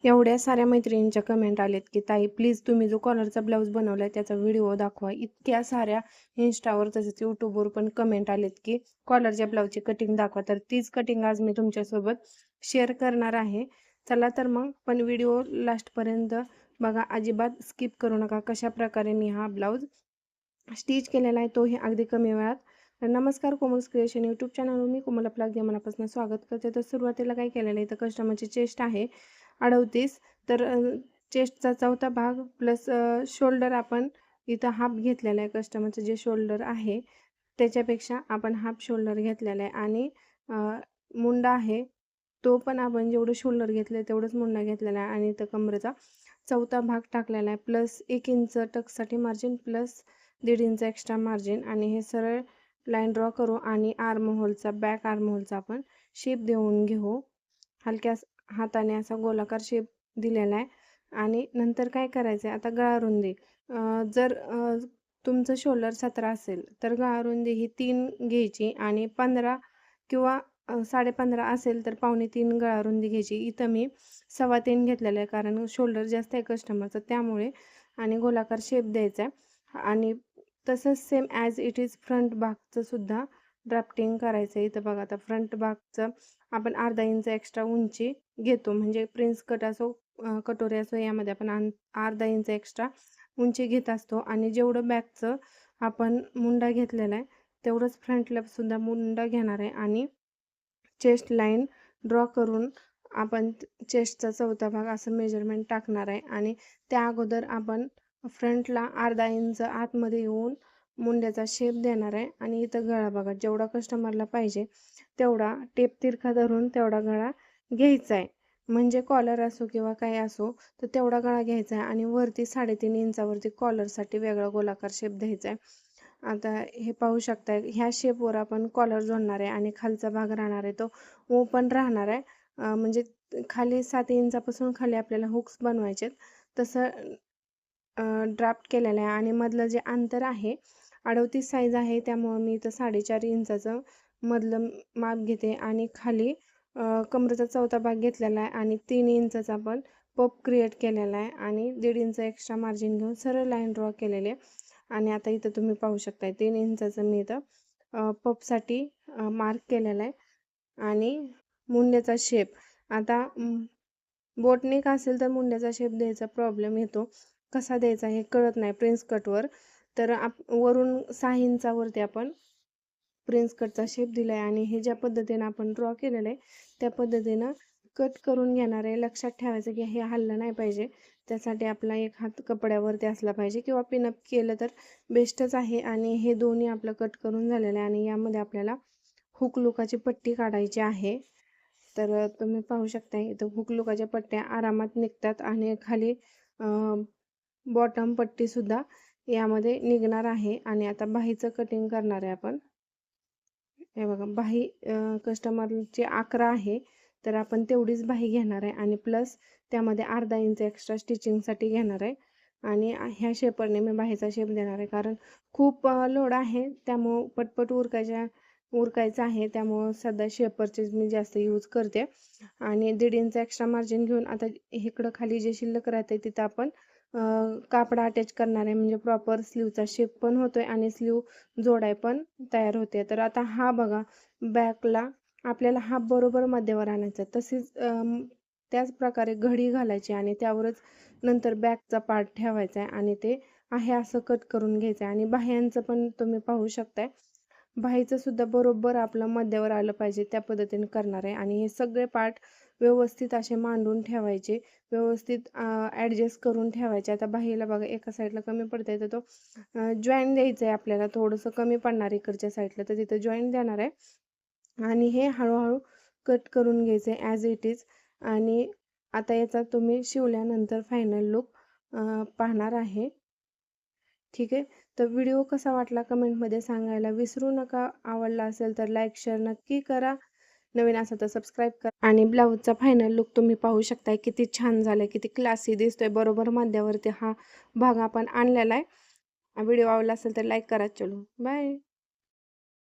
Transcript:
एवढ्या साऱ्या मैत्रिणींच्या कमेंट आलेत की ताई प्लीज तुम्ही जो कॉलरचा ब्लाऊज बनवलाय त्याचा व्हिडिओ दाखवा. इतक्या साऱ्या इंस्टावर तसेच यूट्यूबवर पण कमेंट आलेत की कॉलरच्या ब्लाऊजची कटिंग दाखवा. तर तीच कटिंग आज मी तुमच्यासोबत शेअर करणार आहे. चला तर मग पण व्हिडिओ लास्टपर्यंत बघा, अजिबात स्किप करू नका. कशा प्रकारे मी हा ब्लाऊज स्टिच केलेला आहे तोही अगदी कमी वेळात. तर नमस्कार, कोमल्स क्रिएशन यूट्यूब चॅनलवर मी कोमल आपलं अगदी मनापासून स्वागत करते. तर सुरुवातीला काय केलेलं आहे, तर कस्टमरची चेस्ट आहे 38. तर चेस्टचा चौथा भाग प्लस शोल्डर आपण इथं हाफ घेतलेला आहे. कस्टमरचं जे शोल्डर आहे त्याच्यापेक्षा आपण हाफ शोल्डर घेतलेला आहे आणि मुंडा आहे तो पण आपण जेवढं शोल्डर घेतलं आहे तेवढंच मुंडा घेतलेला आहे आणि इथं कमरेचा चौथा भाग टाकलेला आहे. प्लस 1 इंच टक्ससाठी margin plus 1.5 inch extra margin आणि हे सरळ लाईन ड्रॉ करू आणि आर्म होलचा बॅक आर्म होलचा आपण शेप देऊन घेऊ. हलक्या हाताने असा गोलाकार शेप दिलेला आहे. आणि नंतर काय करायचं आहे, आता गळा रुंदी जर तुमचं शोल्डर 17 असेल तर गळा रुंदी ही 3 घ्यायची आणि 15 किंवा 15.5 असेल तर 2.25 गळा रुंदी घ्यायची. इथं मी 3.25 घेतलेलं आहे कारण शोल्डर जास्त आहे कस्टमरचं त्यामुळे. आणि गोलाकार शेप द्यायचा आहे आणि तसंच same as it is front भागचं सुद्धा ड्राफ्टिंग करायचं आहे. इथं बघा, आता फ्रंट भागचं आपण अर्धा इंच एक्स्ट्रा उंची घेतो, म्हणजे प्रिन्स कट असो कटोरी असो यामध्ये आपण अर्धा इंच एक्स्ट्रा उंची घेत असतो. आणि जेवढं बॅकचं आपण मुंडा घेतलेला आहे तेवढंच फ्रंटला सुद्धा मुंडा घेणार आहे आणि चेस्ट लाईन ड्रॉ करून आपण चेस्टचा चौथा भाग असं मेजरमेंट टाकणार आहे. आणि त्या अगोदर आपण फ्रंटला अर्धा इंच आतमध्ये येऊन मुंड्याचा शेप देणार आहे. आणि इथं गळा बघा, जेवढा कस्टमरला पाहिजे तेवढा टेप तिरखा धरून तेवढा गळा घ्यायचा आहे. म्हणजे कॉलर असो किंवा काय असो तर तेवढा गळा घ्यायचा आहे आणि वरती 3.5 इंचावरती कॉलरसाठी वेगळा गोलाकार शेप द्यायचा आहे. आता हे पाहू शकताय, ह्या शेपवर आपण कॉलर जोडणार आहे आणि खालचा भाग राहणार आहे तो ओपन राहणार आहे. म्हणजे खाली 7 इंचापासून खाली आपल्याला हुक्स बनवायचे तसं ड्राफ्ट केलेलं आहे. आणि मधलं जे अंतर आहे 38 साईज आहे त्यामुळं मी इथं 4.5 इंचाचं मधलं माप घेते आणि खाली कमरेचा चौथा भाग घेतलेला आहे आणि 3 इंचाचा आपण पप क्रिएट केलेला आहे आणि 1.5 इंच एक्स्ट्रा मार्जिन घेऊन सरळ लाईन ड्रॉ केलेली आहे. आणि आता इथं तुम्ही पाहू शकताय 3 इंचाचं मी इथं पपसाठी मार्क केलेला आहे. आणि मुंड्याचा शेप आता बोटनेक असेल तर मुंड्याचा शेप द्यायचा प्रॉब्लेम येतो, कसा द्यायचा हे कळत नाही प्रिन्स कटवर. तर वरून 6 इंचावरती आपण प्रिन्स कटचा शेप दिला आहे आणि हे ज्या पद्धतीनं आपण ड्रॉ केलेलं आहे त्या पद्धतीनं कट करून घेणार आहे. लक्षात ठेवायचं की हे हललं नाही पाहिजे, त्यासाठी आपला एक हात कपड्यावरती असला पाहिजे किंवा पिनअप केलं तर बेस्टच आहे. आणि हे दोन्ही आपलं कट करून झालेलं आहे आणि यामध्ये आपल्याला हुक लुकाची पट्टी काढायची आहे. तर तुम्ही पाहू शकता इथं हुक लुकाच्या पट्ट्या आरामात निघतात आणि खाली बॉटम पट्टीसुद्धा यामध्ये निघणार आहे. आणि आता बाहीचं कटिंग करणार आहे आपण. हे बघा, बाही कस्टमरची 11 आहे तर आपण तेवढीच बाही घेणार आहे आणि प्लस त्यामध्ये अर्धा इंच एक्स्ट्रा स्टिचिंगसाठी घेणार आहे. आणि ह्या शेपरने मी बाहीचा शेप देणार आहे कारण खूप लोड आहे त्यामुळं पटपट उरकायचं आहे, त्यामुळं सध्या शेपरचे मी जास्त यूज करते. आणि 1.5 इंच एक्स्ट्रा मार्जिन घेऊन आता इकडं खाली जे शिल्लक राहते तिथं आपण कापड अटॅच करणार आहे, म्हणजे प्रॉपर स्लीवचा शेप पण होतोय आणि स्लीव जोडाय पण तयार होते. तर आता हा बघा, बॅकला आपल्याला हा बरोबर मध्यवर आणायचा, तसेच त्याच प्रकारे घडी घालायची आणि त्यावरच नंतर बॅकचा पार्ट ठेवायचा आहे आणि ते आहे असं कट करून घ्यायचं आहे. आणि बाह्यांचं पण तुम्ही पाहू शकताय, बाहीचं सुद्धा बरोबर आपलं मध्यावर आलं पाहिजे त्या पद्धतीने करणार आहे. आणि हे सगळे पार्ट व्यवस्थित असे मांडून ठेवायचे, व्यवस्थित ॲडजस्ट करून ठेवायचे. आता बाहीला बघा एका साईडला कमी पडतंय तर तो जॉईंट द्यायचं आहे आपल्याला, थोडंसं कमी पडणार इकडच्या साईडला तर तिथं जॉईंट देणार आहे. आणि हे हळूहळू कट करून घ्यायचं आहे ॲज इट इज. आणि आता याचा तुम्ही शिवल्यानंतर फायनल लुक पाहणार आहे. ठीक आहे, तर व्हिडिओ कसा वाटला कमेंटमध्ये सांगायला विसरू नका. आवडला असेल तर लाईक शेअर नक्की करा, नवीन असेल तर सबस्क्राईब करा. आणि ब्लाऊजचा फायनल लुक तुम्ही पाहू शकताय किती छान झालं, किती क्लासी दिसतोय. बरोबर मध्यावरती हा भाग आपण आणलेला आहे. व्हिडिओ आवडला असेल तर लाईक करा. चलो बाय.